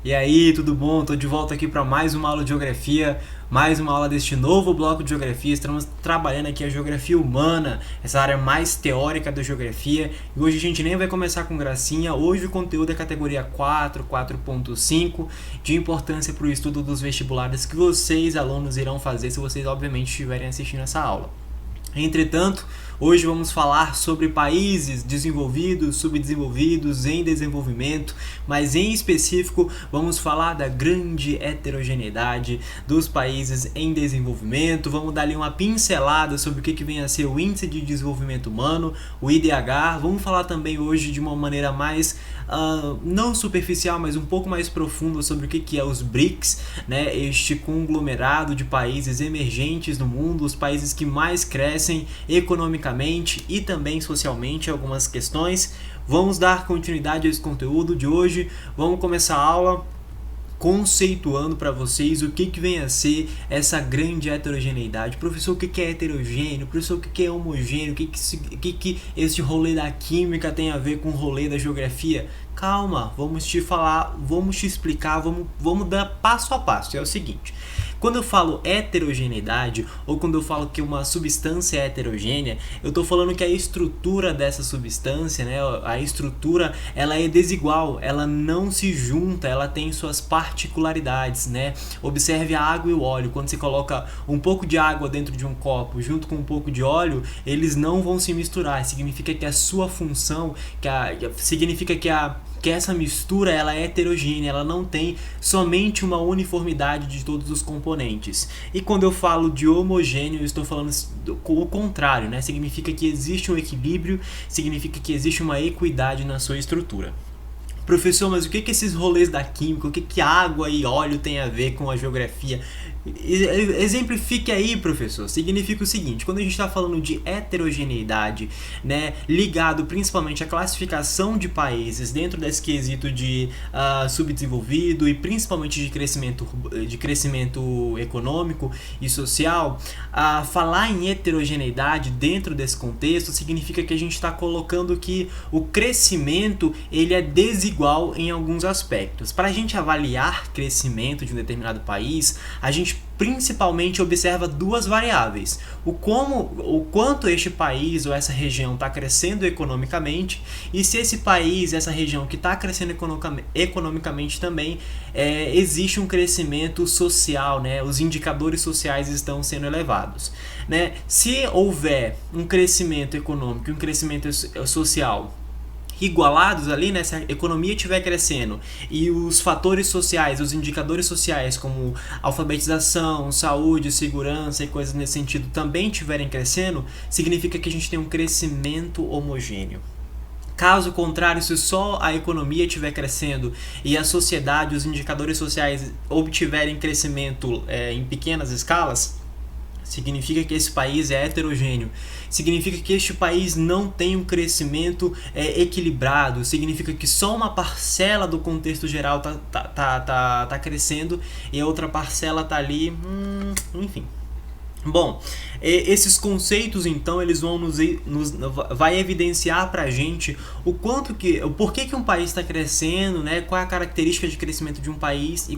E aí, tudo bom? Tô de volta aqui para mais uma aula de geografia, mais uma aula deste novo bloco de geografia. Estamos trabalhando aqui a geografia humana, essa área mais teórica da geografia. E hoje a gente nem vai começar com gracinha. Hoje o conteúdo é categoria 4, 4.5, de importância para o estudo dos vestibulares que vocês, alunos, irão fazer se vocês, obviamente, estiverem assistindo essa aula. Entretanto, hoje vamos falar sobre países desenvolvidos, subdesenvolvidos, em desenvolvimento, mas em específico vamos falar da grande heterogeneidade dos países em desenvolvimento. Vamos dar ali uma pincelada sobre o que vem a ser o Índice de Desenvolvimento Humano, o IDH. Vamos falar também hoje de uma maneira mais não superficial, mas um pouco mais profunda sobre o que é os BRICS, né? Este conglomerado de países emergentes no mundo, os países que mais crescem economicamente e também socialmente, algumas questões. Vamos dar continuidade a esse conteúdo de hoje. Vamos começar a aula conceituando para vocês o que vem a ser essa grande heterogeneidade. Professor, o que é heterogêneo? Professor, o que é homogêneo? O que esse rolê da química tem a ver com o rolê da geografia? Calma, vamos te falar, vamos te explicar, vamos dar passo a passo. É o seguinte: quando eu falo heterogeneidade, ou quando eu falo que uma substância é heterogênea, eu estou falando que a estrutura dessa substância, né, a estrutura, ela é desigual, ela não se junta, ela tem suas particularidades, né? Observe a água e o óleo. Quando você coloca um pouco de água dentro de um copo junto com um pouco de óleo, eles não vão se misturar. Significa que a sua função, significa que essa mistura ela é heterogênea, ela não tem somente uma uniformidade de todos os componentes. E quando eu falo de homogêneo, eu estou falando o contrário, né? Significa que existe um equilíbrio, significa que existe uma equidade na sua estrutura. Professor, mas o que esses rolês da química, o que água e óleo tem a ver com a geografia? Exemplifique aí, professor. Significa o seguinte: quando a gente está falando de heterogeneidade, né, ligado principalmente à classificação de países dentro desse quesito de subdesenvolvido e principalmente de crescimento econômico e social, falar em heterogeneidade dentro desse contexto significa que a gente está colocando que o crescimento ele é desigual em alguns aspectos. Para a gente avaliar crescimento de um determinado país, a gente principalmente observa duas variáveis: o quanto este país ou essa região está crescendo economicamente, e se esse país, essa região que está crescendo economicamente também, existe um crescimento social, né? Os indicadores sociais estão sendo elevados, né? Se houver um crescimento econômico e um crescimento social igualados ali, né? Se a economia estiver crescendo e os fatores sociais, os indicadores sociais como alfabetização, saúde, segurança e coisas nesse sentido também estiverem crescendo, significa que a gente tem um crescimento homogêneo. Caso contrário, se só a economia estiver crescendo e a sociedade, os indicadores sociais obtiverem crescimento em pequenas escalas, significa que esse país é heterogêneo, significa que este país não tem um crescimento equilibrado, significa que só uma parcela do contexto geral tá crescendo e a outra parcela tá ali, enfim. Bom, esses conceitos então eles vão vai evidenciar pra gente o porquê que um país está crescendo, né? Qual é a característica de crescimento de um país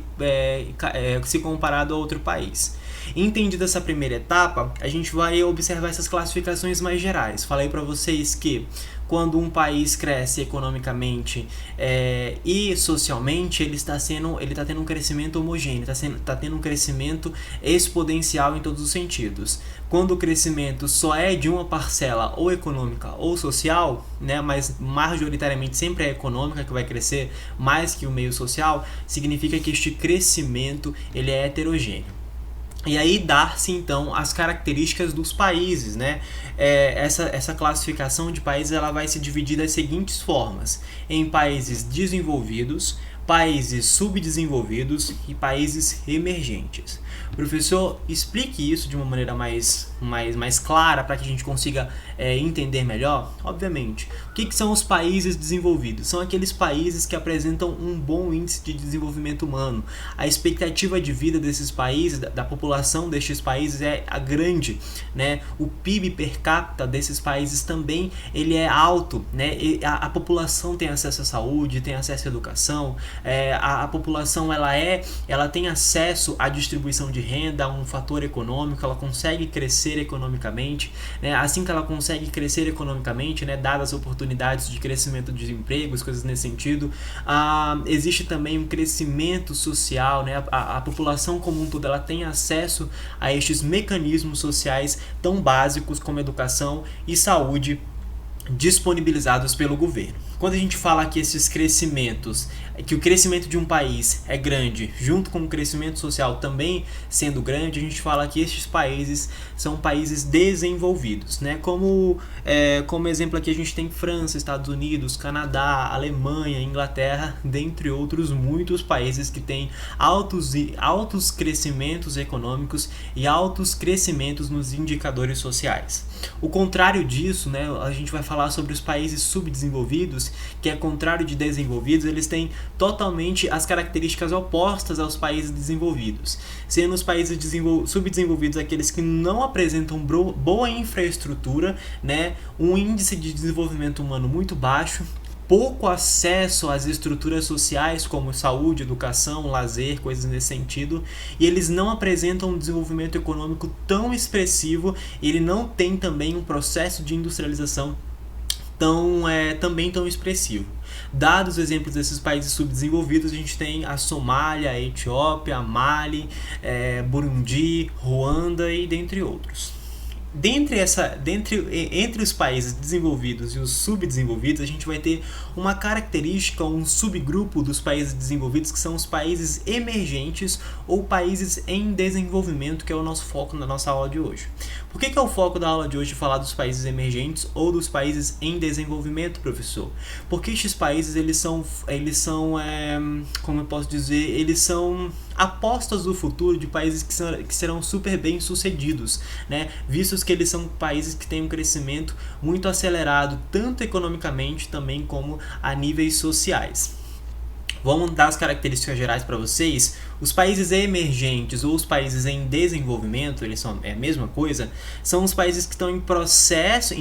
se comparado a outro país. Entendida essa primeira etapa, a gente vai observar essas classificações mais gerais. Falei para vocês que quando um país cresce economicamente e socialmente, ele está tendo um crescimento homogêneo, está tendo um crescimento exponencial em todos os sentidos. Quando o crescimento só é de uma parcela ou econômica ou social, né, mas majoritariamente sempre é econômica que vai crescer mais que o meio social, significa que este crescimento ele é heterogêneo. E aí dá-se então as características dos países, né? Essa classificação de países ela vai se dividir das seguintes formas: em países desenvolvidos, países subdesenvolvidos e países emergentes. Professor, explique isso de uma maneira mais mais clara para que a gente consiga entender melhor? Obviamente. O que são os países desenvolvidos? São aqueles países que apresentam um bom índice de desenvolvimento humano. A expectativa de vida desses países, da população destes países é grande, né? O PIB per capita desses países também ele é alto, né? A população tem acesso à saúde, tem acesso à educação, a população ela tem acesso à distribuição de renda, a um fator econômico, ela consegue crescer economicamente, né? Assim que ela consegue crescer economicamente, né, dadas as oportunidades de crescimento de empregos, coisas nesse sentido, existe também um crescimento social, né? A população como um todo ela tem acesso a estes mecanismos sociais tão básicos como educação e saúde disponibilizados pelo governo. Quando a gente fala que esses crescimentos, que o crescimento de um país é grande, junto com o crescimento social também sendo grande, a gente fala que estes países são países desenvolvidos, né? Como exemplo aqui a gente tem França, Estados Unidos, Canadá, Alemanha, Inglaterra, dentre outros muitos países que têm altos crescimentos econômicos e altos crescimentos nos indicadores sociais. O contrário disso, né, a gente vai falar sobre os países subdesenvolvidos, que é contrário de desenvolvidos, eles têm totalmente as características opostas aos países desenvolvidos, sendo os países subdesenvolvidos aqueles que não apresentam boa infraestrutura, né, um índice de desenvolvimento humano muito baixo, pouco acesso às estruturas sociais como saúde, educação, lazer, coisas nesse sentido, e eles não apresentam um desenvolvimento econômico tão expressivo, ele não tem também um processo de industrialização também tão expressivo. Dados os exemplos desses países subdesenvolvidos, a gente tem a Somália, a Etiópia, a Mali, Burundi, Ruanda e dentre outros. Entre os países desenvolvidos e os subdesenvolvidos, a gente vai ter uma característica, um subgrupo dos países desenvolvidos, que são os países emergentes ou países em desenvolvimento, que é o nosso foco na nossa aula de hoje. Por que é o foco da aula de hoje falar dos países emergentes ou dos países em desenvolvimento, professor? Porque estes países, eles são como eu posso dizer, eles são apostas do futuro de países que serão super bem sucedidos, né? Vistos que eles são países que têm um crescimento muito acelerado, tanto economicamente também como a níveis sociais. Vamos dar as características gerais para vocês. Os países emergentes ou os países em desenvolvimento, eles são a mesma coisa, são os países que estão em processo,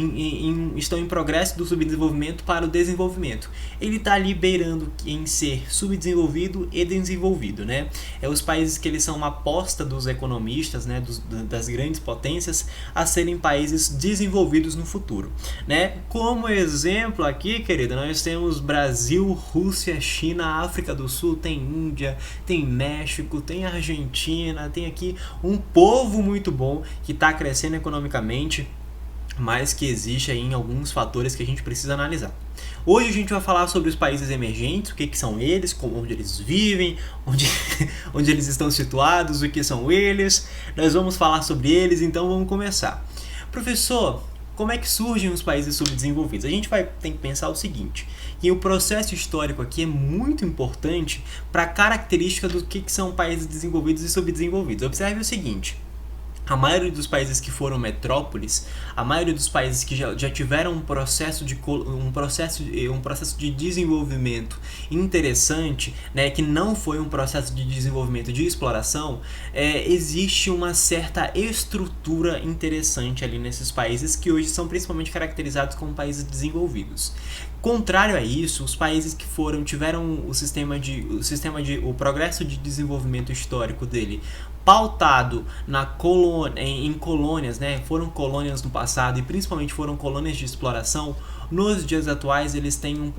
estão em progresso do subdesenvolvimento para o desenvolvimento. Ele está ali beirando em ser subdesenvolvido e desenvolvido, né? Os países que eles são uma aposta dos economistas, né, das grandes potências, a serem países desenvolvidos no futuro, né? Como exemplo aqui, querida, nós temos Brasil, Rússia, China, África do Sul, tem Índia, tem México, tem Argentina, tem aqui um povo muito bom que está crescendo economicamente, mas que existe aí em alguns fatores que a gente precisa analisar. Hoje a gente vai falar sobre os países emergentes, o que são eles, onde eles vivem, onde eles estão situados, o que são eles. Nós vamos falar sobre eles, então vamos começar. Professor, como é que surgem os países subdesenvolvidos? A gente tem que pensar o seguinte, que o processo histórico aqui é muito importante para a característica do que são países desenvolvidos e subdesenvolvidos. Observe o seguinte, a maioria dos países que foram metrópoles, a maioria dos países que já tiveram um processo de desenvolvimento interessante, né, que não foi um processo de desenvolvimento de exploração, existe uma certa estrutura interessante ali nesses países que hoje são principalmente caracterizados como países desenvolvidos. Contrário a isso, os países que tiveram o progresso de desenvolvimento histórico dele pautado em colônias, né? Foram colônias no passado e principalmente foram colônias de exploração. Nos dias atuais eles têm um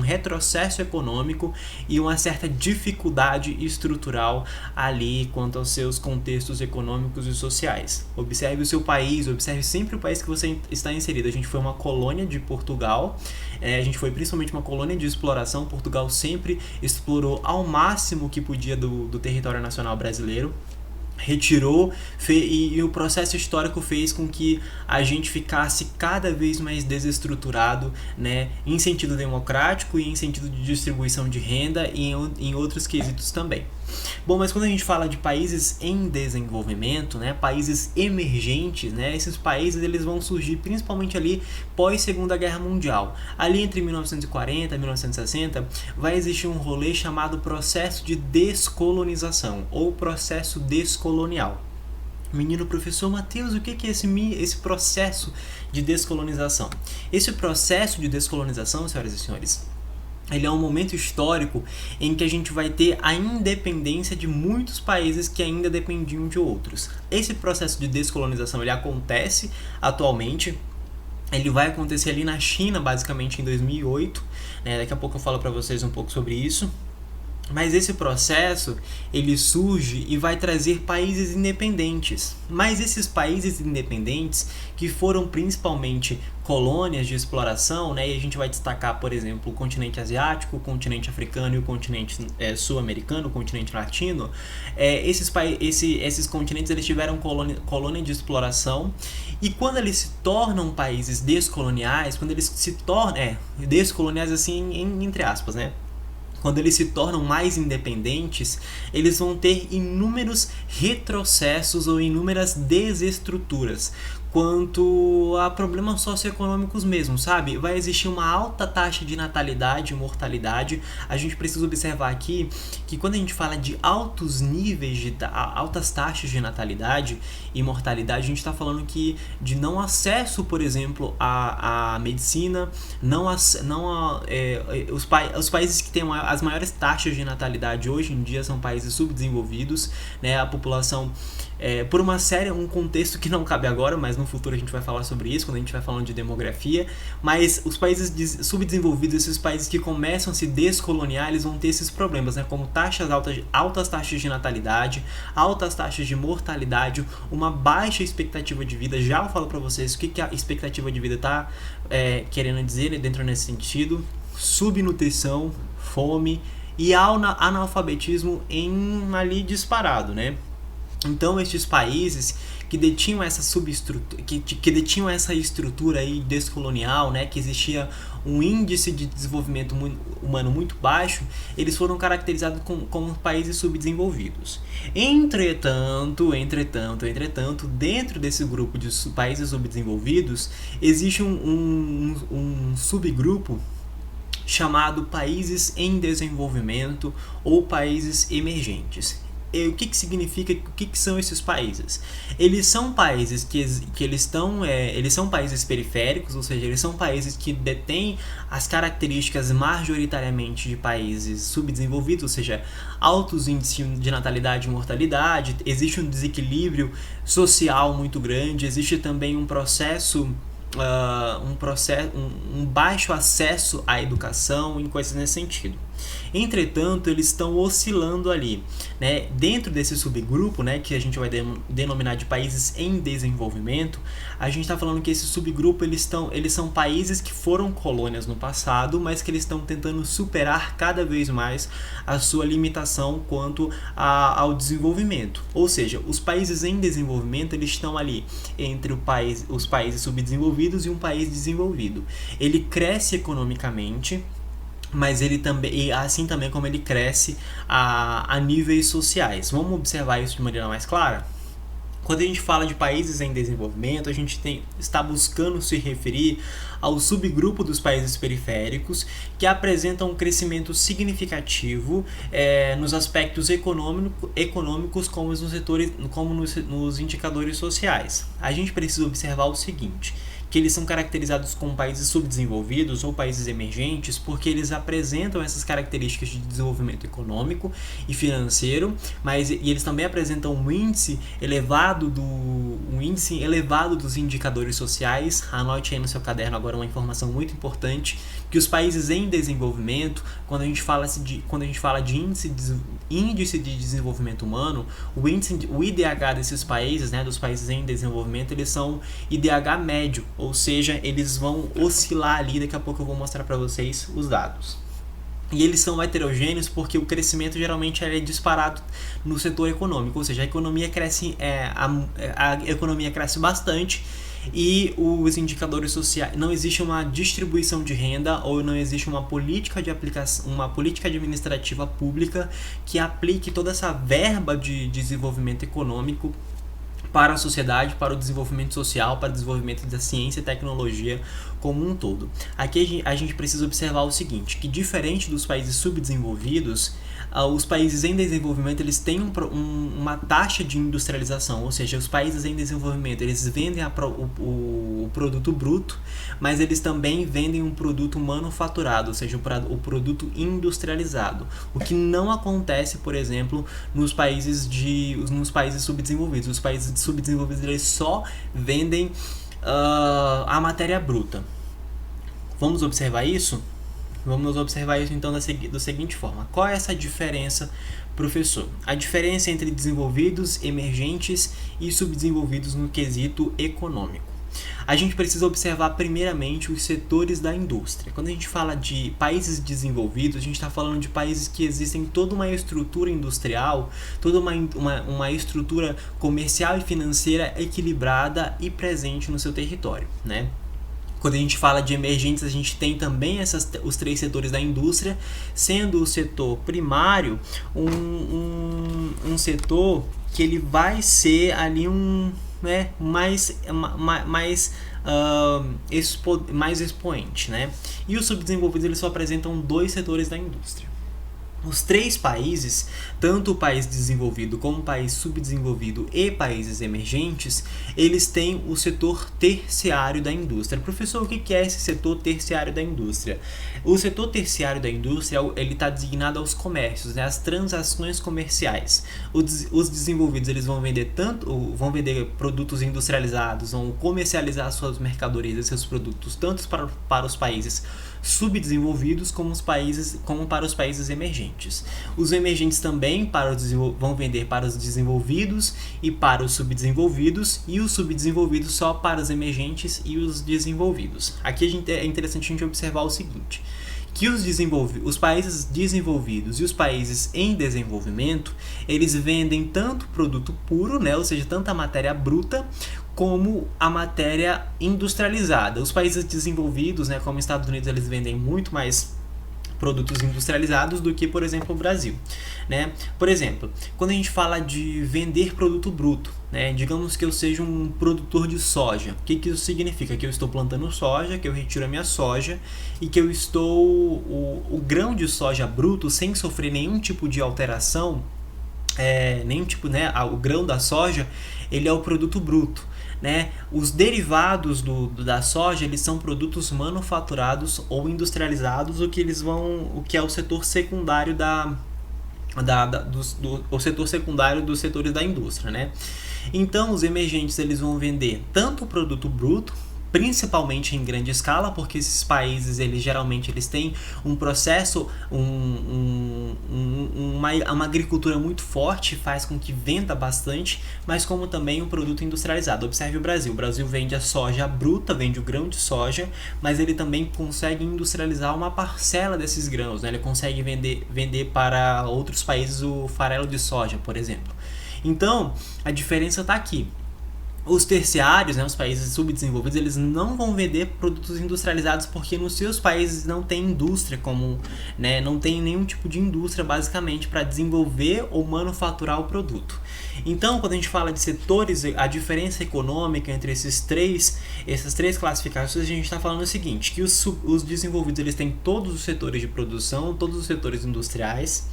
retrocesso econômico e uma certa dificuldade estrutural ali quanto aos seus contextos econômicos e sociais. Observe o seu país, observe sempre o país que você está inserido. A gente foi uma colônia de Portugal, a gente foi principalmente uma colônia de exploração. Portugal sempre explorou ao máximo que podia do território nacional brasileiro. retirou e o processo histórico fez com que a gente ficasse cada vez mais desestruturado, né, em sentido democrático e em sentido de distribuição de renda e em outros quesitos também. Bom, mas quando a gente fala de países em desenvolvimento, né, países emergentes, né, esses países eles vão surgir principalmente ali pós Segunda Guerra Mundial. Ali entre 1940 e 1960 vai existir um rolê chamado processo de descolonização ou processo descolonial. Menino professor Matheus, o que é esse processo de descolonização? Esse processo de descolonização, senhoras e senhores, ele é um momento histórico em que a gente vai ter a independência de muitos países que ainda dependiam de outros. Esse processo de descolonização ele acontece atualmente. Ele vai acontecer ali na China, basicamente em 2008. Né? Daqui a pouco eu falo para vocês um pouco sobre isso. Mas esse processo, ele surge e vai trazer países independentes. Mas esses países independentes, que foram principalmente colônias de exploração, né? E a gente vai destacar, por exemplo, o continente asiático, o continente africano e o continente sul-americano, o continente latino. Esses continentes eles tiveram colônia de exploração. E quando eles se tornam países descoloniais, quando eles se tornam... descoloniais assim, entre aspas, né? Quando eles se tornam mais independentes, eles vão ter inúmeros retrocessos ou inúmeras desestruturas quanto a problemas socioeconômicos mesmo, sabe? Vai existir uma alta taxa de natalidade e mortalidade. A gente precisa observar aqui que quando a gente fala de altos níveis, altas taxas de natalidade e mortalidade, a gente está falando que de não acesso, por exemplo, à medicina, os países que têm as maiores taxas de natalidade hoje em dia são países subdesenvolvidos, né? A população por um contexto que não cabe agora, mas no futuro a gente vai falar sobre isso, quando a gente vai falando de demografia, mas os países subdesenvolvidos, esses países que começam a se descoloniar, eles vão ter esses problemas, né, como altas taxas de natalidade, altas taxas de mortalidade, uma baixa expectativa de vida. Já eu falo para vocês o que a expectativa de vida está querendo dizer, né, dentro nesse sentido: subnutrição, fome e analfabetismo ali disparado, né? Então, estes países que detinham essa que detinham essa estrutura aí descolonial, né, que existia um índice de desenvolvimento humano muito baixo, eles foram caracterizados como países subdesenvolvidos. Entretanto, dentro desse grupo de países subdesenvolvidos, existe um subgrupo chamado países em desenvolvimento ou países emergentes. O que significa, o que são esses países? Eles são países que eles são países periféricos, ou seja, eles são países que detêm as características majoritariamente de países subdesenvolvidos, ou seja, altos índices de natalidade e mortalidade, existe um desequilíbrio social muito grande, existe também um baixo acesso à educação e coisas nesse sentido. Entretanto, eles estão oscilando ali, né? Dentro desse subgrupo, né, que a gente vai denominar de países em desenvolvimento, a gente está falando que esse subgrupo eles são países que foram colônias no passado, mas que eles estão tentando superar cada vez mais a sua limitação quanto ao desenvolvimento. Ou seja, os países em desenvolvimento eles estão ali entre os países subdesenvolvidos e um país desenvolvido. Ele cresce economicamente, mas ele também, assim também como ele cresce a níveis sociais. Vamos observar isso de maneira mais clara? Quando a gente fala de países em desenvolvimento, a gente está buscando se referir ao subgrupo dos países periféricos que apresentam um crescimento significativo nos aspectos econômicos como nos indicadores sociais. A gente precisa observar o seguinte: que eles são caracterizados como países subdesenvolvidos ou países emergentes porque eles apresentam essas características de desenvolvimento econômico e financeiro, e eles também apresentam um índice elevado dos indicadores sociais. Anote aí no seu caderno agora uma informação muito importante, que os países em desenvolvimento, quando a gente fala de índice de desenvolvimento humano, o IDH desses países, né, dos países em desenvolvimento, eles são IDH médio, ou seja, eles vão oscilar ali. Daqui a pouco eu vou mostrar para vocês os dados. E eles são heterogêneos porque o crescimento geralmente é disparado no setor econômico, ou seja, a economia cresce, a economia cresce bastante e os indicadores sociais, não existe uma distribuição de renda ou não existe uma política de aplicação, uma política administrativa pública que aplique toda essa verba de desenvolvimento econômico para a sociedade, para o desenvolvimento social, para o desenvolvimento da ciência e tecnologia como um todo. Aqui a gente precisa observar o seguinte, que diferente dos países subdesenvolvidos, os países em desenvolvimento eles têm uma taxa de industrialização, ou seja, os países em desenvolvimento eles vendem o produto bruto, mas eles também vendem um produto manufaturado, ou seja, o produto industrializado, o que não acontece, por exemplo, nos países subdesenvolvidos. Os países subdesenvolvidos eles só vendem a matéria bruta. Vamos observar isso? Vamos observar isso então da seguinte forma. Qual é essa diferença, professor? A diferença entre desenvolvidos, emergentes e subdesenvolvidos no quesito econômico. A gente precisa observar primeiramente os setores da indústria. Quando a gente fala de países desenvolvidos, a gente está falando de países que existem toda uma estrutura industrial, toda uma estrutura comercial e financeira equilibrada e presente no seu território, né? Quando a gente fala de emergentes, a gente tem também os três setores da indústria, sendo o setor primário um setor que ele vai ser ali mais expoente, né? E os subdesenvolvidos eles só apresentam dois setores da indústria. Os três países, tanto o país desenvolvido como o país subdesenvolvido e países emergentes, eles têm o setor terciário da indústria. Professor, o que é esse setor terciário da indústria? O setor terciário da indústria ele está designado aos comércios, né, às transações comerciais. Os desenvolvidos eles vão vender produtos industrializados, vão comercializar suas mercadorias e seus produtos tanto para os países subdesenvolvidos como para os países emergentes. Os emergentes também vão vender para os desenvolvidos e para os subdesenvolvidos, e os subdesenvolvidos só para os emergentes e os desenvolvidos. Aqui é interessante a gente observar o seguinte, que os países desenvolvidos e os países em desenvolvimento, eles vendem tanto produto puro, né, ou seja, tanto a matéria bruta, como a matéria industrializada. Os países desenvolvidos, né, como os Estados Unidos, eles vendem muito mais produtos industrializados do que, por exemplo, o Brasil, né? Por exemplo, quando a gente fala de vender produto bruto, né, digamos que eu seja um produtor de soja. O que isso significa? Que eu estou plantando soja, que eu retiro a minha soja e que eu estou o grão de soja bruto sem sofrer nenhum tipo de alteração, o grão da soja, ele é o produto bruto. Né? Os derivados da soja eles são produtos manufaturados ou industrializados, o que é o setor secundário o setor secundário dos setores da indústria, né? Então os emergentes eles vão vender tanto o produto bruto, principalmente em grande escala, porque esses países geralmente têm um processo, uma agricultura muito forte, faz com que venda bastante, mas como também um produto industrializado. Observe o Brasil vende a soja bruta, vende o grão de soja, mas ele também consegue industrializar uma parcela desses grãos, né? Ele consegue vender para outros países o farelo de soja, por exemplo. Então, a diferença está aqui. Os terciários, né, os países subdesenvolvidos, eles não vão vender produtos industrializados porque nos seus países não tem indústria não tem nenhum tipo de indústria basicamente para desenvolver ou manufaturar o produto. Então, quando a gente fala de setores, a diferença econômica entre essas três classificações, a gente está falando o seguinte, que os desenvolvidos eles têm todos os setores de produção, todos os setores industriais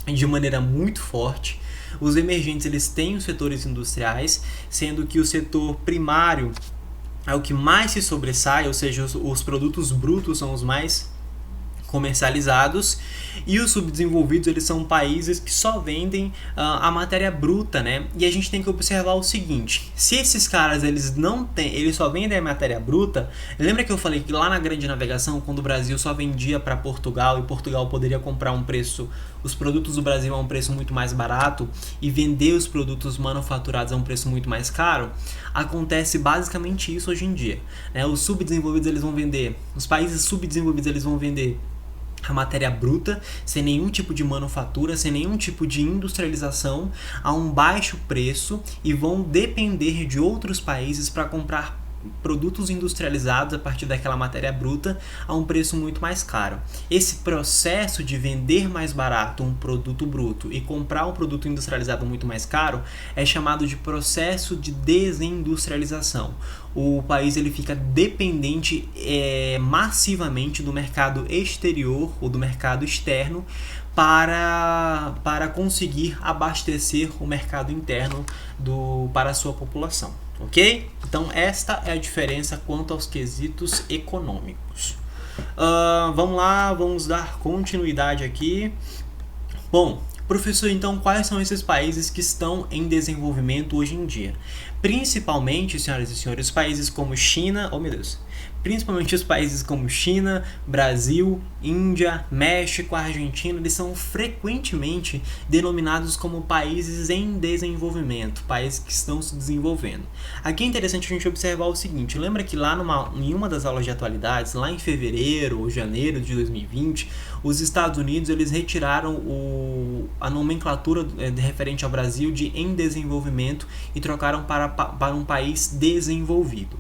de maneira muito forte. Os emergentes eles têm os setores industriais, sendo que o setor primário é o que mais se sobressai, ou seja, os produtos brutos são os mais comercializados, e os subdesenvolvidos eles são países que só vendem a matéria bruta, né? E a gente tem que observar o seguinte, se esses caras eles só vendem a matéria bruta, lembra que eu falei que lá na grande navegação, quando o Brasil só vendia para Portugal e Portugal poderia comprar os produtos do Brasil a um preço muito mais barato e vender os produtos manufaturados a um preço muito mais caro? Acontece basicamente isso hoje em dia, né? Os países subdesenvolvidos eles vão vender a matéria bruta, sem nenhum tipo de manufatura, sem nenhum tipo de industrialização, a um baixo preço, e vão depender de outros países para comprar produtos industrializados a partir daquela matéria bruta a um preço muito mais caro. Esse processo de vender mais barato um produto bruto e comprar um produto industrializado muito mais caro é chamado de processo de desindustrialização. O país ele fica dependente massivamente do mercado exterior ou do mercado externo para conseguir abastecer o mercado interno para a sua população. Ok? Então esta é a diferença quanto aos quesitos econômicos. Vamos lá, vamos dar continuidade aqui. Bom, professor, então quais são esses países que estão em desenvolvimento hoje em dia? Principalmente, senhoras e senhores, países como China, principalmente os países como China, Brasil, Índia, México, Argentina, eles são frequentemente denominados como países em desenvolvimento, países que estão se desenvolvendo. Aqui é interessante a gente observar o seguinte, lembra que lá em uma das aulas de atualidades, lá em fevereiro ou janeiro de 2020, os Estados Unidos eles retiraram a nomenclatura referente ao Brasil de em desenvolvimento e trocaram para um país desenvolvido.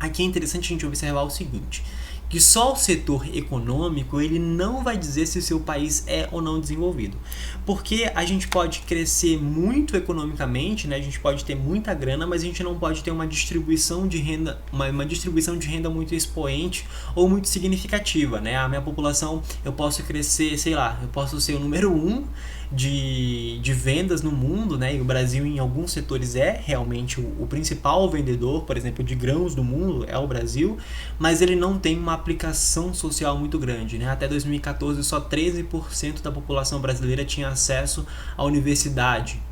Aqui é interessante a gente observar o seguinte, que só o setor econômico ele não vai dizer se o seu país é ou não desenvolvido. Porque a gente pode crescer muito economicamente, né? A gente pode ter muita grana, mas a gente não pode ter uma distribuição de renda, uma distribuição de renda muito expoente ou muito significativa, né? A minha população, eu posso crescer, sei lá, eu posso ser o número 1 de vendas no mundo, né? E o Brasil em alguns setores é realmente o principal vendedor, por exemplo, de grãos do mundo é o Brasil, mas ele não tem uma aplicação social muito grande, né? Até 2014 só 13% da população brasileira tinha acesso à universidade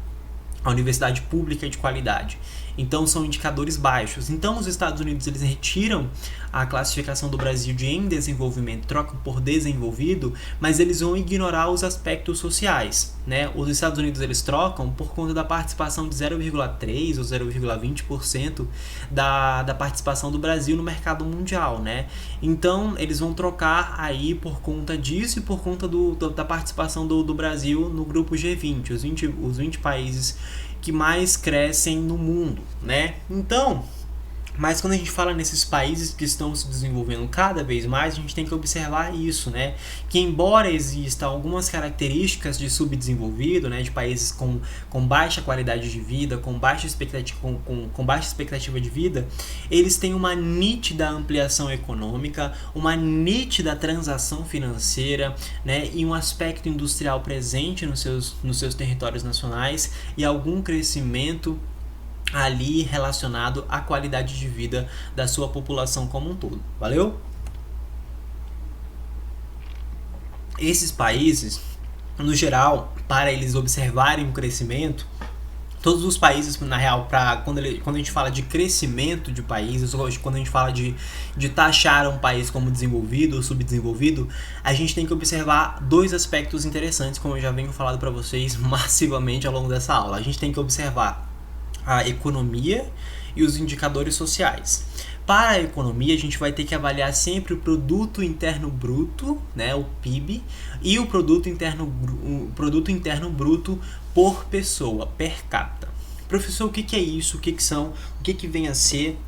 pública de qualidade. Então são indicadores baixos. Então os Estados Unidos eles retiram a classificação do Brasil de em desenvolvimento, trocam por desenvolvido, mas eles vão ignorar os aspectos sociais, né? Os Estados Unidos eles trocam por conta da participação de 0,3 ou 0,20% da participação do Brasil no mercado mundial, né? Então eles vão trocar aí por conta disso e por conta da participação do Brasil no grupo G20, os 20 países que mais crescem no mundo, né? Então, mas quando a gente fala nesses países que estão se desenvolvendo cada vez mais, a gente tem que observar isso, né? Que embora existam algumas características de subdesenvolvido, né? De países com baixa qualidade de vida, com baixa expectativa de vida, eles têm uma nítida ampliação econômica, uma nítida transação financeira, né? E um aspecto industrial presente nos seus territórios nacionais e algum crescimento ali relacionado à qualidade de vida da sua população como um todo. Valeu? Esses países, no geral, para eles observarem o crescimento, todos os países, na real, quando a gente fala de crescimento de países, ou quando a gente fala de taxar um país como desenvolvido ou subdesenvolvido, a gente tem que observar dois aspectos interessantes, como eu já venho falando para vocês massivamente ao longo dessa aula. A gente tem que observar a economia e os indicadores sociais. Para a economia, a gente vai ter que avaliar sempre o produto interno bruto, né, o PIB, e o produto interno bruto por pessoa, per capita. Professor, o que é isso? O que vem a ser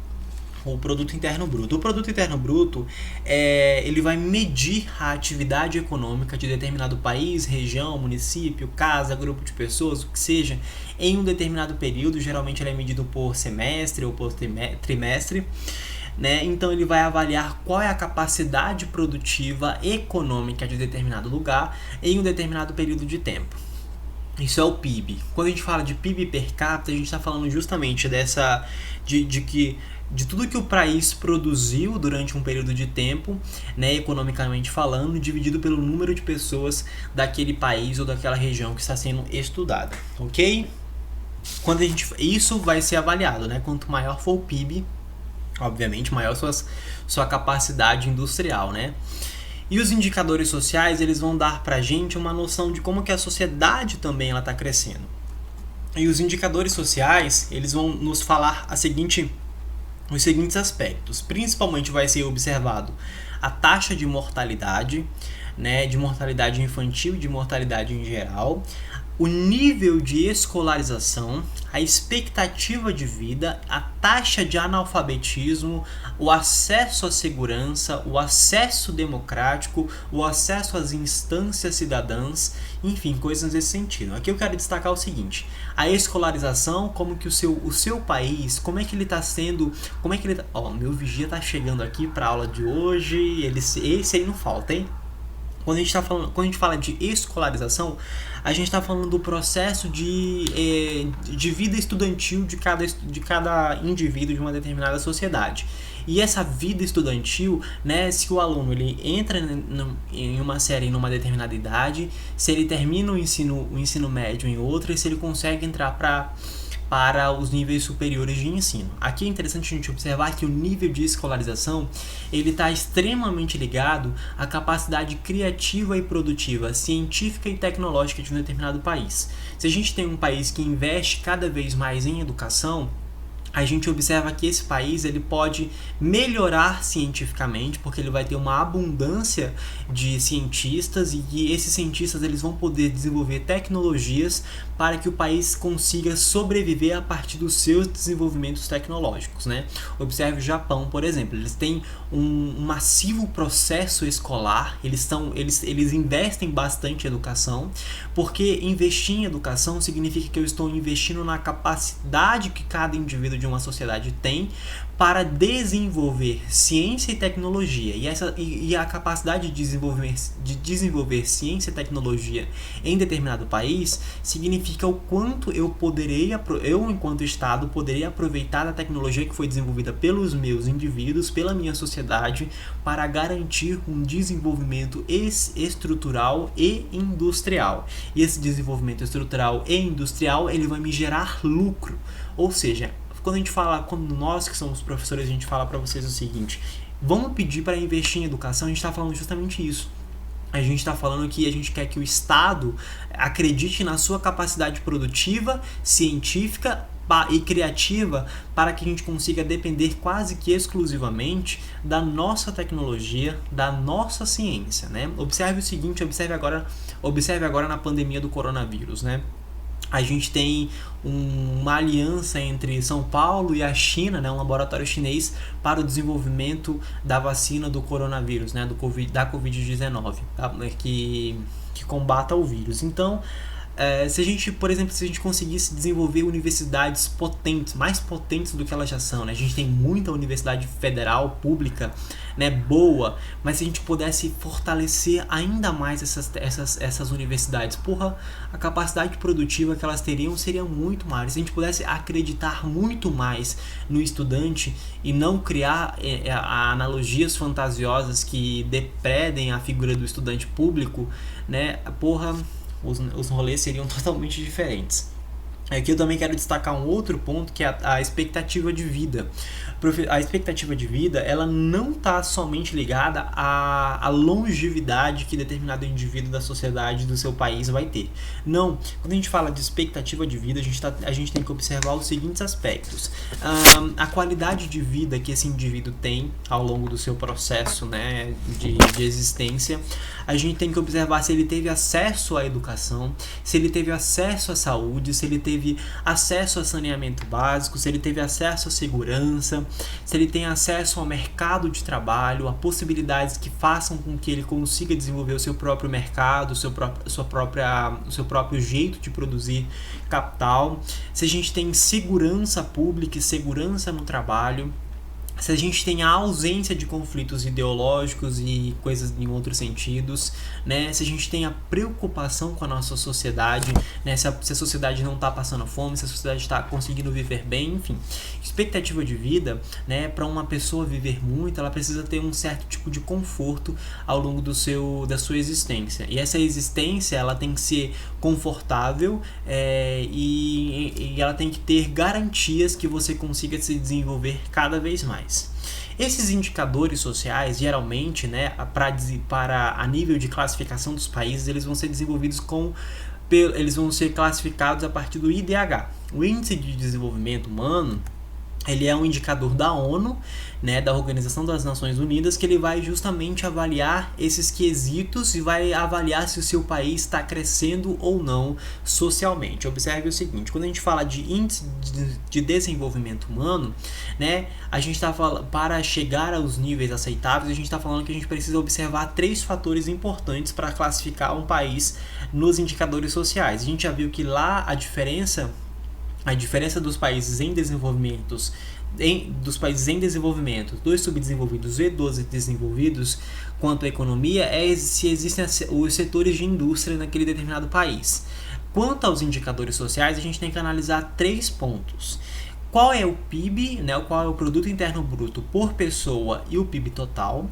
o produto interno bruto? O produto interno bruto ele vai medir a atividade econômica de determinado país, região, município, casa, grupo de pessoas, o que seja, em um determinado período. Geralmente ele é medido por semestre ou por trimestre, né? Então ele vai avaliar qual é a capacidade produtiva econômica de determinado lugar em um determinado período de tempo. Isso é o PIB. Quando a gente fala de PIB per capita, a gente está falando justamente de tudo que o país produziu durante um período de tempo, né, economicamente falando, dividido pelo número de pessoas daquele país ou daquela região que está sendo estudada, ok? Isso vai ser avaliado, né? Quanto maior for o PIB, obviamente, maior sua capacidade industrial, né? E os indicadores sociais, eles vão dar pra gente uma noção de como que a sociedade também está crescendo. E os indicadores sociais, eles vão nos falar os seguintes aspectos. Principalmente vai ser observado a taxa de mortalidade, né, de mortalidade infantil e de mortalidade em geral, o nível de escolarização, a expectativa de vida, a taxa de analfabetismo, o acesso à segurança, o acesso democrático, o acesso às instâncias cidadãs, enfim, coisas nesse sentido. Aqui eu quero destacar o seguinte: a escolarização, como que o seu país, como é que ele está sendo, como é que ele tá... meu vigia está chegando aqui para a aula de hoje, esse aí não falta, hein? Quando a gente fala de escolarização, a gente está falando do processo de vida estudantil de cada indivíduo de uma determinada sociedade. E essa vida estudantil, né, se o aluno ele entra em uma série numa determinada idade, se ele termina o ensino médio em outra, e se ele consegue entrar para os níveis superiores de ensino. Aqui é interessante a gente observar que o nível de escolarização ele está extremamente ligado à capacidade criativa e produtiva, científica e tecnológica de um determinado país. Se a gente tem um país que investe cada vez mais em educação, a gente observa que esse país ele pode melhorar cientificamente, porque ele vai ter uma abundância de cientistas, e esses cientistas eles vão poder desenvolver tecnologias para que o país consiga sobreviver a partir dos seus desenvolvimentos tecnológicos, né? Observe o Japão, por exemplo, eles têm um massivo processo escolar, eles investem bastante em educação, porque investir em educação significa que eu estou investindo na capacidade que cada indivíduo de uma sociedade tem para desenvolver ciência e tecnologia, e a capacidade de desenvolver ciência e tecnologia em determinado país significa o quanto eu enquanto Estado poderia aproveitar a tecnologia que foi desenvolvida pelos meus indivíduos, pela minha sociedade, para garantir um desenvolvimento estrutural e industrial. E esse desenvolvimento estrutural e industrial ele vai me gerar lucro, ou seja, quando nós que somos professores, a gente fala para vocês o seguinte: vamos pedir para investir em educação, a gente está falando justamente isso. A gente está falando que a gente quer que o Estado acredite na sua capacidade produtiva, científica e criativa, para que a gente consiga depender quase que exclusivamente da nossa tecnologia, da nossa ciência, né? Observe o seguinte, observe agora na pandemia do coronavírus, né? A gente tem uma aliança entre São Paulo e a China, né, um laboratório chinês, para o desenvolvimento da vacina do coronavírus, né, da Covid-19, tá, que combata o vírus. Então, se a gente, por exemplo, se a gente conseguisse desenvolver universidades potentes, mais potentes do que elas já são, né? A gente tem muita universidade federal, pública, né, boa, mas se a gente pudesse fortalecer ainda mais essas universidades, a capacidade produtiva que elas teriam seria muito maior. Se a gente pudesse acreditar muito mais no estudante e não criar analogias fantasiosas que depredem a figura do estudante público, né, os rolês seriam totalmente diferentes. Aqui eu também quero destacar um outro ponto, que é a expectativa de vida. A expectativa de vida, ela não está somente ligada à longevidade que determinado indivíduo da sociedade do seu país vai ter. Não, quando a gente fala de expectativa de vida, a gente tem que observar os seguintes aspectos. A qualidade de vida que esse indivíduo tem ao longo do seu processo, né, de existência. A gente tem que observar se ele teve acesso à educação, se ele teve acesso à saúde, se ele teve acesso a saneamento básico, se ele teve acesso à segurança, se ele tem acesso ao mercado de trabalho, a possibilidades que façam com que ele consiga desenvolver o seu próprio mercado, o seu próprio jeito de produzir capital, se a gente tem segurança pública e segurança no trabalho, se a gente tem a ausência de conflitos ideológicos e coisas em outros sentidos, né? Se a gente tem a preocupação com a nossa sociedade, né? Se a sociedade não está passando fome, se a sociedade está conseguindo viver bem, enfim. Expectativa de vida, né? Para uma pessoa viver muito, ela precisa ter um certo tipo de conforto ao longo da sua existência. E essa existência, ela tem que ser confortável e ela tem que ter garantias que você consiga se desenvolver cada vez mais. Esses indicadores sociais, geralmente, né, para a nível de classificação dos países, eles vão ser desenvolvidos eles vão ser classificados a partir do IDH. O Índice de Desenvolvimento Humano, Ele é um indicador da ONU, né, da Organização das Nações Unidas, que ele vai justamente avaliar esses quesitos e vai avaliar se o seu país está crescendo ou não socialmente. Observe o seguinte, quando a gente fala de índice de desenvolvimento humano, né, a gente está falando, para chegar aos níveis aceitáveis, a gente está falando que a gente precisa observar 3 fatores importantes para classificar um país nos indicadores sociais. A gente já viu que lá a diferença dos países em desenvolvimento, dos subdesenvolvidos e dos desenvolvidos, quanto à economia, é se existem os setores de indústria naquele determinado país. Quanto aos indicadores sociais, a gente tem que analisar 3 pontos. Qual é o PIB, né, qual é o Produto Interno Bruto por pessoa e o PIB total?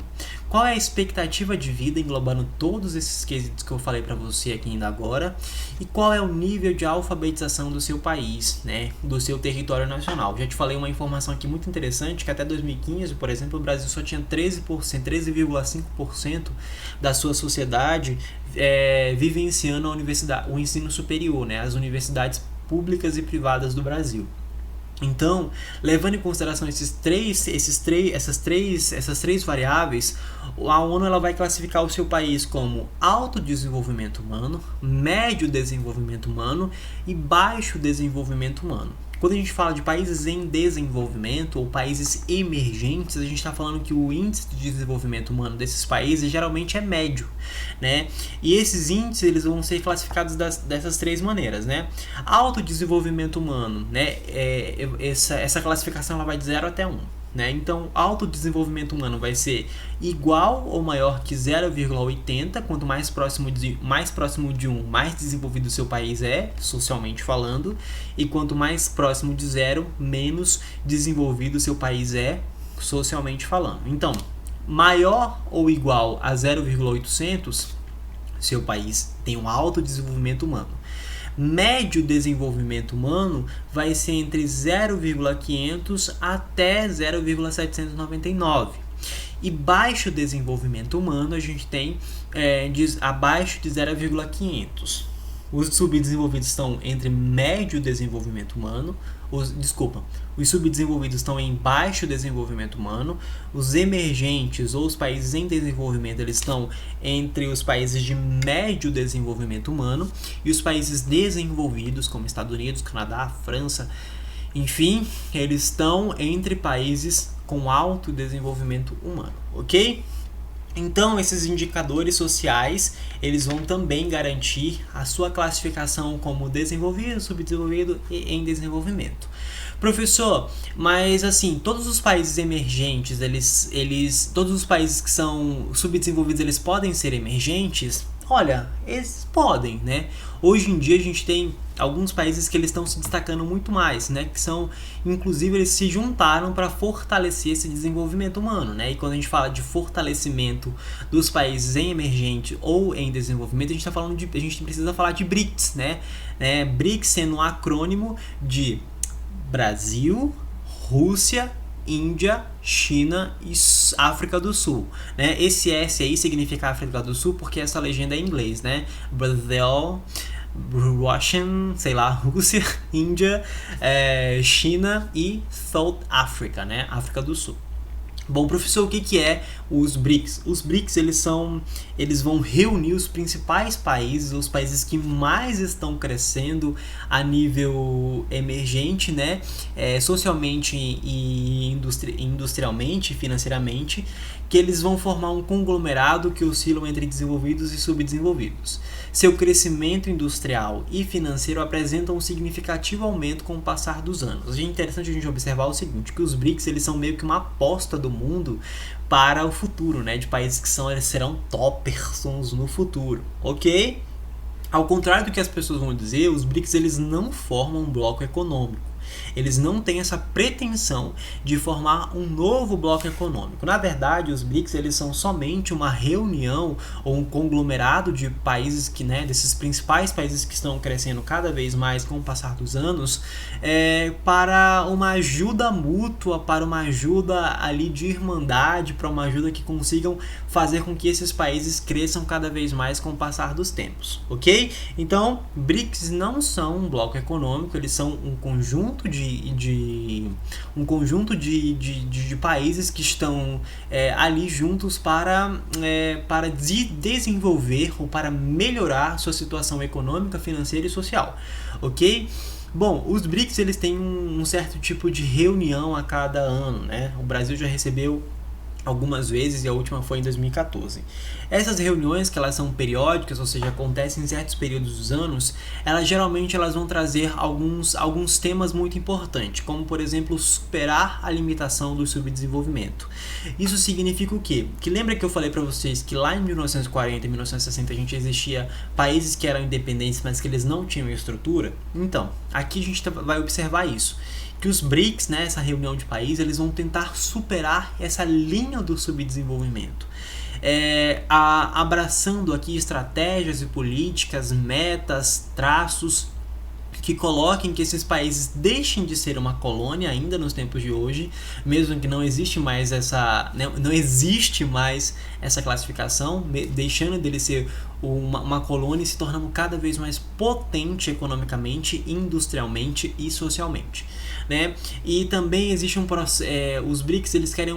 Qual é a expectativa de vida, englobando todos esses quesitos que eu falei para você aqui ainda agora? E qual é o nível de alfabetização do seu país, né, do seu território nacional? Já te falei uma informação aqui muito interessante, que até 2015, por exemplo, o Brasil só tinha 13,5% da sua sociedade vivenciando a universidade, o ensino superior, né, as universidades públicas e privadas do Brasil. Então, levando em consideração essas três variáveis, a ONU ela vai classificar o seu país como alto desenvolvimento humano, médio desenvolvimento humano e baixo desenvolvimento humano. Quando a gente fala de países em desenvolvimento ou países emergentes, a gente está falando que o índice de desenvolvimento humano desses países geralmente é médio, né? E esses índices eles vão ser classificados dessas 3 maneiras, né? Alto desenvolvimento humano, né? Essa classificação ela vai de 0 até 1. Né? Então, alto desenvolvimento humano vai ser igual ou maior que 0,80. Quanto mais próximo de 1, mais desenvolvido o seu país é, socialmente falando. E quanto mais próximo de 0, menos desenvolvido o seu país é, socialmente falando. Então, maior ou igual a 0,800, seu país tem um alto desenvolvimento humano. Médio desenvolvimento humano vai ser entre 0,500 até 0,799. E baixo desenvolvimento humano a gente tem abaixo de 0,500. Os subdesenvolvidos estão entre médio desenvolvimento humano. Os subdesenvolvidos estão em baixo desenvolvimento humano. Os emergentes ou os países em desenvolvimento eles estão entre os países de médio desenvolvimento humano. E os países desenvolvidos, como Estados Unidos, Canadá, França, enfim, eles estão entre países com alto desenvolvimento humano, ok? Então, esses indicadores sociais, eles vão também garantir a sua classificação como desenvolvido, subdesenvolvido e em desenvolvimento. Professor, mas assim, todos os países emergentes, todos os países que são subdesenvolvidos, eles podem ser emergentes? Olha, eles podem, né? Hoje em dia a gente tem alguns países que eles estão se destacando muito mais, né? Que são, inclusive, eles se juntaram para fortalecer esse desenvolvimento humano, né? E quando a gente fala de fortalecimento dos países em emergente ou em desenvolvimento, a gente precisa falar de BRICS, né? BRICS sendo um acrônimo de Brasil, Rússia, Índia, China e África do Sul, né? Esse S aí significa África do Sul porque essa legenda é em inglês, né? Brasil, Russian, Rússia, Índia, China e South Africa, né? África do Sul. Bom, professor, o que é os BRICS? Os BRICS eles vão reunir os principais países, os países que mais estão crescendo a nível emergente, né? Socialmente e industrialmente, financeiramente, que eles vão formar um conglomerado que oscilam entre desenvolvidos e subdesenvolvidos. Seu crescimento industrial e financeiro apresentam um significativo aumento com o passar dos anos. É interessante a gente observar o seguinte, que os BRICS eles são meio que uma aposta do mundo para o futuro, né? De países que serão toppers no futuro, ok? Ao contrário do que as pessoas vão dizer, os BRICS eles não formam um bloco econômico. Eles não têm essa pretensão de formar um novo bloco econômico. Na verdade, os BRICS eles são somente uma reunião ou um conglomerado de países desses principais países que estão crescendo cada vez mais com o passar dos anos, para uma ajuda mútua, para uma ajuda ali de irmandade, para uma ajuda que consigam fazer com que esses países cresçam cada vez mais com o passar dos tempos, ok? Então, BRICS não são um bloco econômico, eles são um conjunto de países que estão ali juntos para desenvolver ou para melhorar sua situação econômica, financeira e social, ok? Bom, os BRICS eles têm um certo tipo de reunião a cada ano, né? O Brasil já recebeu algumas vezes e a última foi em 2014. Essas reuniões, que elas são periódicas, ou seja, acontecem em certos períodos dos anos, geralmente vão trazer alguns temas muito importantes, como por exemplo, superar a limitação do subdesenvolvimento. Isso significa o quê? Que lembra que eu falei para vocês que lá em 1940 e 1960 a gente existia países que eram independentes, mas que eles não tinham estrutura? Então, aqui a gente vai observar isso. Que os BRICS, né, essa reunião de países, eles vão tentar superar essa linha do subdesenvolvimento, abraçando aqui estratégias e políticas, metas, traços que coloquem que esses países deixem de ser uma colônia ainda nos tempos de hoje, mesmo que não existe mais essa classificação, deixando dele ser uma colônia e se tornando cada vez mais potente economicamente, industrialmente e socialmente, né? E também existe os BRICS, eles querem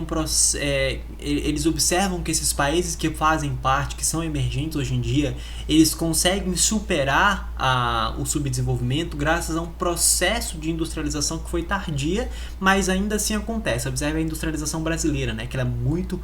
eles observam que esses países que fazem parte, que são emergentes hoje em dia, eles conseguem superar o subdesenvolvimento graças a um processo de industrialização que foi tardia, mas ainda assim acontece. Observe a industrialização brasileira, né, que ela é muito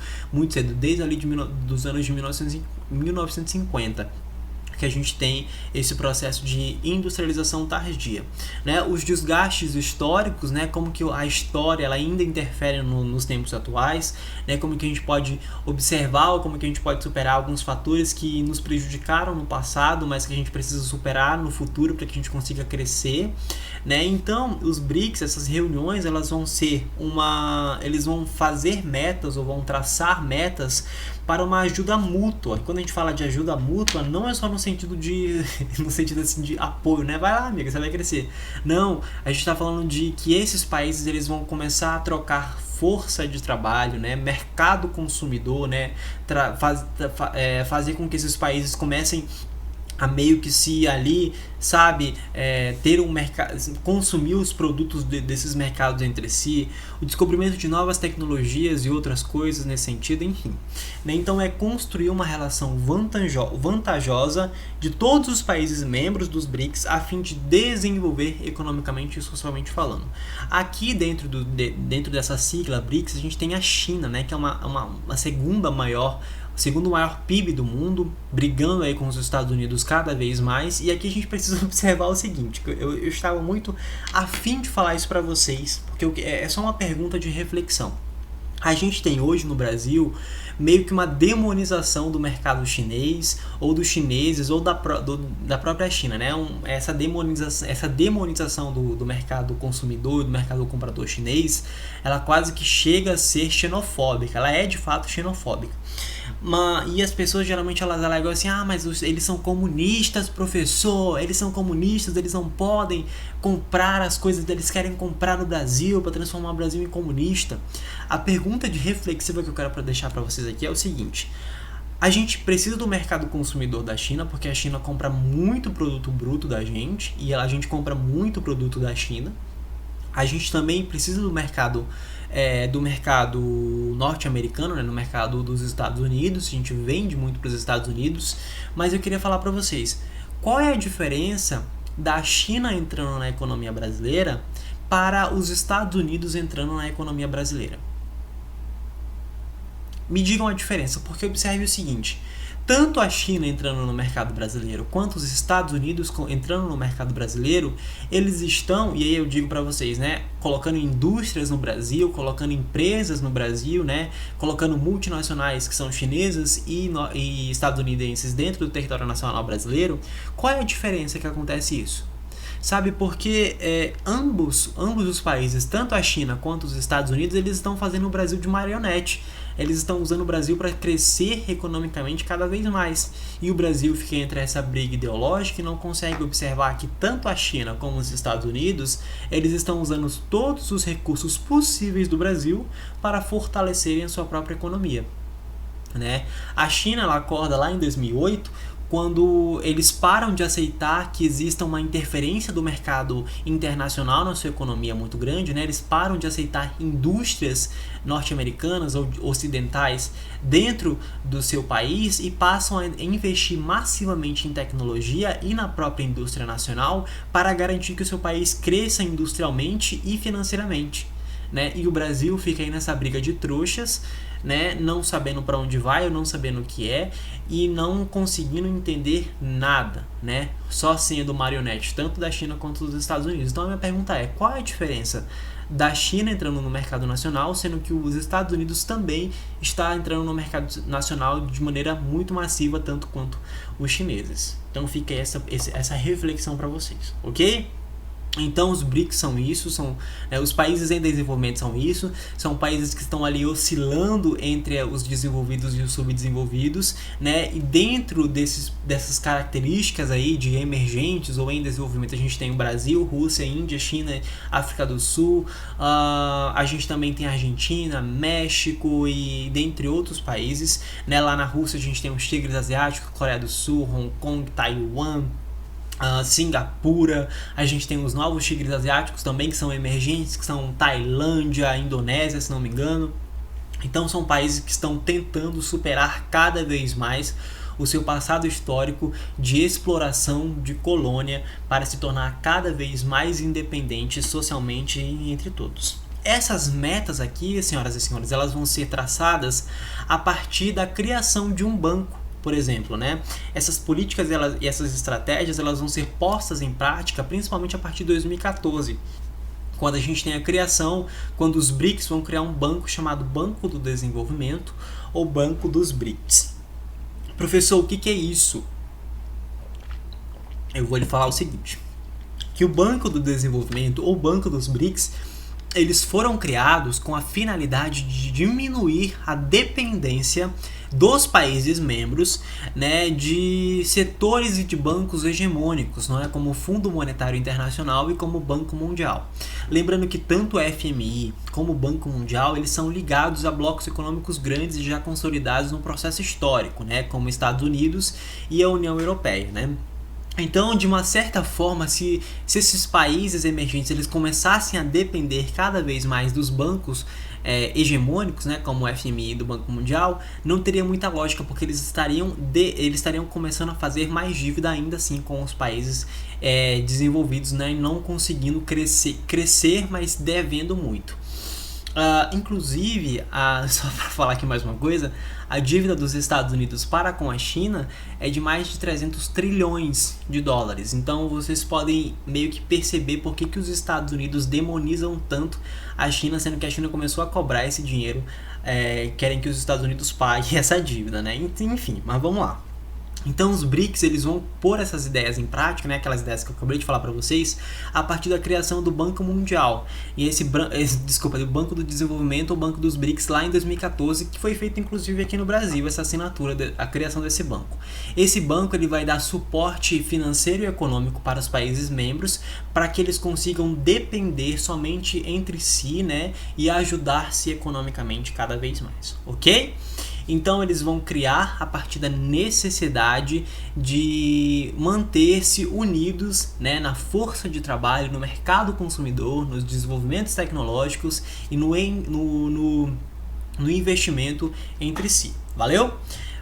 cedo, desde ali dos anos de 1950. Que a gente tem esse processo de industrialização tardia, né? Os desgastes históricos, né? Como que a história ela ainda interfere nos tempos atuais, né? Como que a gente pode observar ou como que a gente pode superar alguns fatores que nos prejudicaram no passado, mas que a gente precisa superar no futuro para que a gente consiga crescer, né? Então, os BRICS, essas reuniões, elas vão eles vão fazer metas ou vão traçar metas para uma ajuda mútua. E quando a gente fala de ajuda mútua, não é só no sentido assim de apoio, né? Vai lá, amiga, você vai crescer. Não, a gente está falando de que esses países eles vão começar a trocar força de trabalho, né? Mercado consumidor, né? Fazer com que esses países comecem a meio que se ali, sabe, ter um mercado, consumir os produtos desses mercados entre si, o descobrimento de novas tecnologias e outras coisas nesse sentido, enfim. Né? Então é construir uma relação vantajosa de todos os países membros dos BRICS a fim de desenvolver economicamente e socialmente falando. Aqui dentro dessa sigla BRICS a gente tem a China, né, que é uma segundo maior PIB do mundo, brigando aí com os Estados Unidos cada vez mais. E aqui a gente precisa observar o seguinte, que eu estava muito afim de falar isso para vocês, porque é só uma pergunta de reflexão. A gente tem hoje no Brasil meio que uma demonização do mercado chinês, ou dos chineses, ou da própria China, né? Essa demonização do mercado consumidor, do mercado comprador chinês, ela quase que chega a ser xenofóbica, ela é de fato xenofóbica. E as pessoas geralmente elas alegam assim, mas eles são comunistas, professor, eles são comunistas, eles não podem comprar as coisas deles, querem comprar no Brasil para transformar o Brasil em comunista. A pergunta de reflexiva que eu quero deixar para vocês aqui é o seguinte: a gente precisa do mercado consumidor da China, porque a China compra muito produto bruto da gente, e a gente compra muito produto da China. A gente também precisa do mercado norte-americano, né, no mercado dos Estados Unidos. A gente vende muito para os Estados Unidos, mas eu queria falar para vocês, qual é a diferença da China entrando na economia brasileira para os Estados Unidos entrando na economia brasileira? Me digam a diferença, porque observe o seguinte: tanto a China entrando no mercado brasileiro quanto os Estados Unidos entrando no mercado brasileiro, eles estão, e aí eu digo para vocês, né, colocando indústrias no Brasil, colocando empresas no Brasil, né, colocando multinacionais que são chinesas e estadunidenses dentro do território nacional brasileiro. Qual é a diferença que acontece isso? Sabe, porque ambos os países, tanto a China quanto os Estados Unidos, eles estão fazendo o Brasil de marionete. Eles estão usando o Brasil para crescer economicamente cada vez mais. E o Brasil fica entre essa briga ideológica e não consegue observar que tanto a China como os Estados Unidos, eles estão usando todos os recursos possíveis do Brasil para fortalecerem a sua própria economia. Né? A China ela acorda lá em 2008 quando eles param de aceitar que exista uma interferência do mercado internacional na sua economia muito grande, né? Eles param de aceitar indústrias norte-americanas ou ocidentais dentro do seu país e passam a investir massivamente em tecnologia e na própria indústria nacional para garantir que o seu país cresça industrialmente e financeiramente, né? E o Brasil fica aí nessa briga de trouxas, né, não sabendo para onde vai, ou não sabendo o que é, e não conseguindo entender nada, né, só sendo marionete tanto da China quanto dos Estados Unidos. Então a minha pergunta é, qual é a diferença da China entrando no mercado nacional, sendo que os Estados Unidos também está entrando no mercado nacional de maneira muito massiva, tanto quanto os chineses? Então fica aí essa reflexão para vocês, ok? Então os BRICS são isso, os países em desenvolvimento são isso, são países que estão ali oscilando entre os desenvolvidos e os subdesenvolvidos, né? E dentro dessas características aí de emergentes ou em desenvolvimento, a gente tem o Brasil, Rússia, Índia, China, África do Sul, a gente também tem a Argentina, México e dentre outros países, né? Lá na Rússia a gente tem os tigres asiáticos, Coreia do Sul, Hong Kong, Taiwan, Singapura, a gente tem os novos tigres asiáticos também que são emergentes, que são Tailândia, Indonésia, se não me engano. Então são países que estão tentando superar cada vez mais o seu passado histórico de exploração de colônia para se tornar cada vez mais independente socialmente e entre todos. Essas metas aqui, senhoras e senhores, elas vão ser traçadas a partir da criação de um banco. Por exemplo, né? Essas políticas e essas estratégias elas vão ser postas em prática principalmente a partir de 2014, quando a gente tem a criação, quando os BRICS vão criar um banco chamado Banco do Desenvolvimento ou Banco dos BRICS. Professor, o que é isso? Eu vou lhe falar o seguinte, que o Banco do Desenvolvimento ou Banco dos BRICS, eles foram criados com a finalidade de diminuir a dependência dos países membros, né, de setores e de bancos hegemônicos, não é, como o Fundo Monetário Internacional e como o Banco Mundial. Lembrando que tanto o FMI como o Banco Mundial, eles são ligados a blocos econômicos grandes e já consolidados no processo histórico, né, como Estados Unidos e a União Europeia, né? Então, de uma certa forma, se esses países emergentes eles começassem a depender cada vez mais dos bancos hegemônicos, né, como o FMI e do Banco Mundial, não teria muita lógica, porque eles estariam começando a fazer mais dívida ainda assim com os países desenvolvidos, né, e não conseguindo crescer, mas devendo muito. Inclusive, só para falar aqui mais uma coisa, a dívida dos Estados Unidos para com a China é de mais de 300 trilhões de dólares. Então vocês podem meio que perceber por que os Estados Unidos demonizam tanto a China, sendo que a China começou a cobrar esse dinheiro, querem que os Estados Unidos paguem essa dívida, né? Enfim, mas vamos lá. Então os BRICS eles vão pôr essas ideias em prática, né, aquelas ideias que eu acabei de falar para vocês, a partir da criação do Banco Mundial e do Banco do Desenvolvimento, o Banco dos BRICS, lá em 2014, que foi feito inclusive aqui no Brasil, essa assinatura, a criação desse banco. Esse banco ele vai dar suporte financeiro e econômico para os países membros, para que eles consigam depender somente entre si, né, e ajudar-se economicamente cada vez mais, ok? Então eles vão criar a partir da necessidade de manter-se unidos, né, na força de trabalho, no mercado consumidor, nos desenvolvimentos tecnológicos e no investimento entre si. Valeu?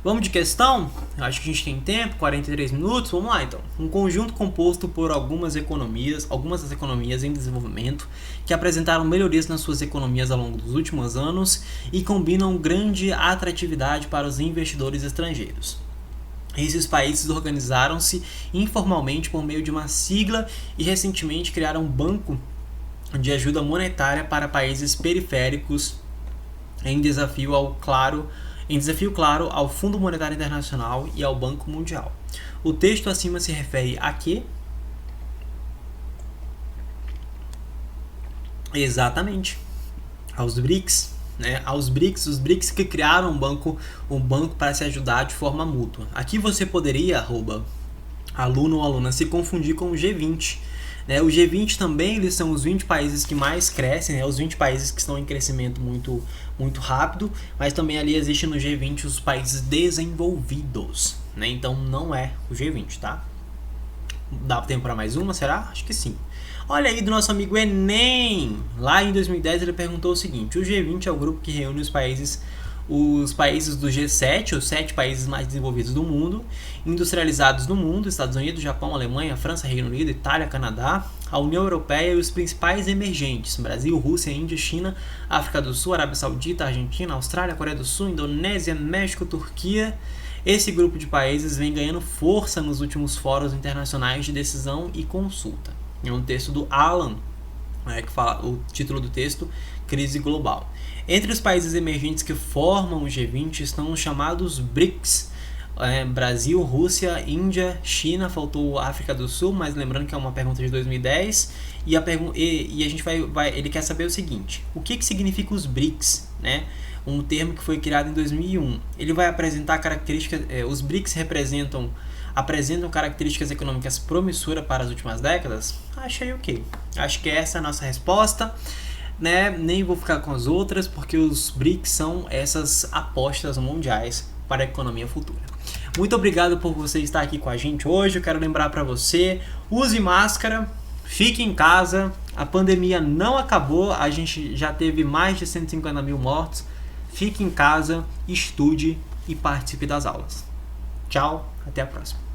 Vamos de questão? Acho que a gente tem tempo, 43 minutos, vamos lá então. Um conjunto composto por algumas das economias em desenvolvimento que apresentaram melhorias nas suas economias ao longo dos últimos anos e combinam grande atratividade para os investidores estrangeiros. Esses países organizaram-se informalmente por meio de uma sigla e recentemente criaram um banco de ajuda monetária para países periféricos em desafio claro ao Fundo Monetário Internacional e ao Banco Mundial. O texto acima se refere a quê? Exatamente, aos BRICS, né? Os BRICS que criaram um banco para se ajudar de forma mútua. Aqui você poderia, aluno ou aluna, se confundir com o G20. Né? O G20 também eles são os 20 países que mais crescem, né? Os 20 países que estão em crescimento muito rápido, mas também ali existe no G20 os países desenvolvidos. né? Então não é o G20, tá? Dá tempo para mais uma, será? Acho que sim. Olha aí do nosso amigo Enem. Lá em 2010 ele perguntou o seguinte: o G20 é o grupo que reúne os países do G7, os 7 países mais desenvolvidos do mundo, industrializados no mundo, Estados Unidos, Japão, Alemanha, França, Reino Unido, Itália, Canadá, a União Europeia e os principais emergentes, Brasil, Rússia, Índia, China, África do Sul, Arábia Saudita, Argentina, Austrália, Coreia do Sul, Indonésia, México, Turquia. Esse grupo de países vem ganhando força nos últimos fóruns internacionais de decisão e consulta. É um texto do Alan, que fala o título do texto, Crise Global. Entre os países emergentes que formam o G20 estão os chamados BRICS, Brasil, Rússia, Índia, China, faltou África do Sul, mas lembrando que é uma pergunta de 2010, e a gente ele quer saber o seguinte: o que significa os BRICS, né? Um termo que foi criado em 2001. Ele vai apresentar características, os BRICS apresentam características econômicas promissoras para as últimas décadas? Achei ok. Acho que essa é a nossa resposta, né? Nem vou ficar com as outras, porque os BRICS são essas apostas mundiais para a economia futura. Muito obrigado por você estar aqui com a gente hoje. Eu quero lembrar para você: use máscara, fique em casa, a pandemia não acabou, a gente já teve mais de 150 mil mortos. Fique em casa, estude e participe das aulas. Tchau, até a próxima.